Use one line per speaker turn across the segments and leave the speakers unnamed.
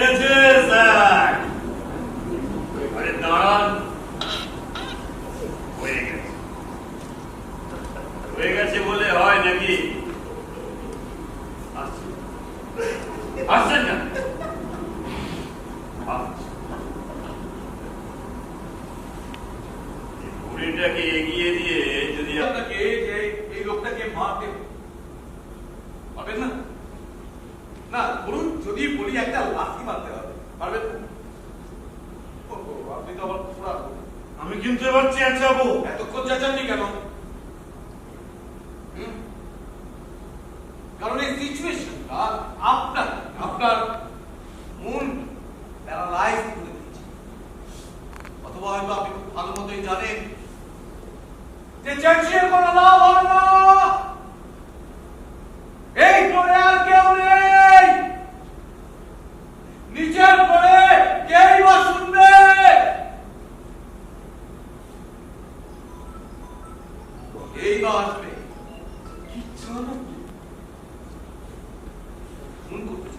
গেছে স্যার। আরে দাঁড়ান, হয়ে গেছে। হয়ে গেছে বলে হয় নাকি? আসছেন না? বুড়িটাকে এগিয়ে দিয়ে যদি
আপনাকে এই লোকটাকে মারতে পারবেন না? না বলুন, যদি বলি একটা লাথি মারতে হবে, পারবেন? আপনি তো আবার পুরা,
আমি কিন্তু এবার চেঁচাবো।
এতক্ষণ চেঁচাননি কেন? কারণ এই সিচুয়েশনটা আপনার মন প্যারালাইজ করে দিচ্ছে। অথবা হয়তো আপনি খুব ভালো মতোই জানেন যে চেঁচিয়ে কোনো লাভ হবে না, এই ফ্লোরে আর কেউ নেই, নিচের ফ্লোরে কেই বা শুনবে? এই বা আসবে কি জানো? ফোন করতে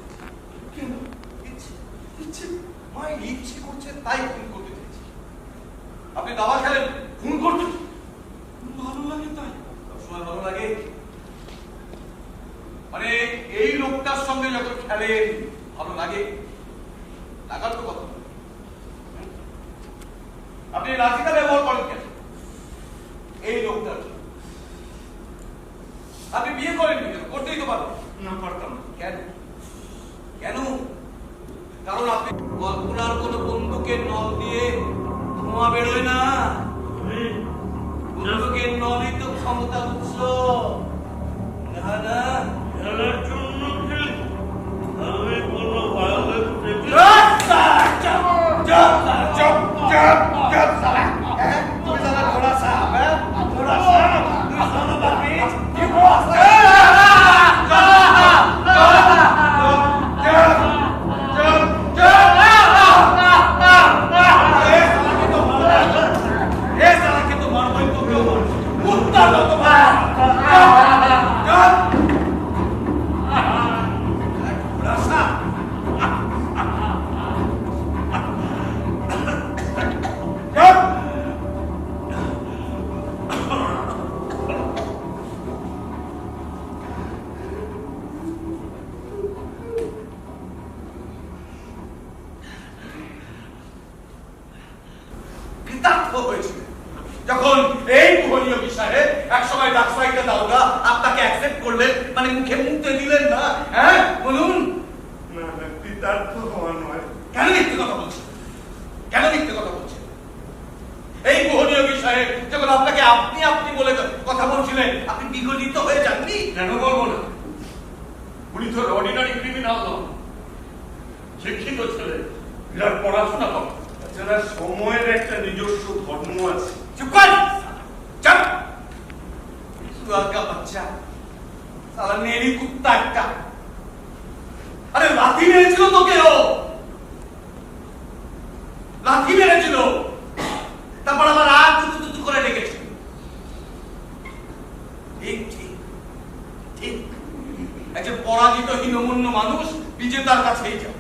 কেন? ইচ্ছে মায়ের ইচ্ছে করছে তাই ফোন করতে চাইছি। আপনি দাবা খেলেন, ফোন করতে ভালো লাগে, তাই সবসময় ভালো লাগে। মানে এই লোকটার সঙ্গে যখন খেলেন ভালো লাগে, লাগার তো কথা। আপনি লাঠিটা ব্যবহার করেন কেন? এই লোকটার আপনি বিয়ে করেন কেন? করতেই তো পারেন
না, পারতাম।
কেন? কেন? কারণ আপনি কল্পনার কোন বন্দুকের নল দিয়ে ধোঁয়া বেরোয় না। বন্দুকের নলই তো ক্ষমতার উৎস। না না,
খেলার জন্য খেলি, আমি কোনো ভায়োলেন্স
তুমি জানা ঘোড়া সাপ, ঘোড়া সাপ, তুমি জানো বাপি কি বস? যখন এই মোহনীয় বিষয়ে একসময় ডাকসাইকে দাওগা আপনাকে অ্যাকসেপ্ট করলেন, মানে মুখে মুখতে দিলেন না, হ্যাঁ বলুন?
না না, কৃতার্থ হওয়া নয়।
কেন মিথ্যে কথা বলছেন? কেন মিথ্যে কথা বলছেন? এই মোহনীয় বিষয়ে যখন আপনাকে আপনি আপনি বলে কথা বলছিলেন, আপনি বিগলিত হয়ে যাননি?
কেন বলবো না? উনি তো অর্ডিনারি ক্রিমিনাল নন, শিক্ষিত ছেলে, বিরাট পড়াশোনা করে। তাছাড়া সময়ের একটা নিজস্ব ধর্ম আছে।
চুপ কর, চুপ। সুয়াকা বাচ্চা, সালা নেরি কুত্তা একটা। আরে লাথি মেরেছিল তোকে, ও লাথি মেরেছিল, তারপর আবার আর তুতু করে ডেকেছে। ঠিক ঠিক ঠিক, একজন পরাজিত হীনমন্য মানুষ বিজেতার কাছেই যাও।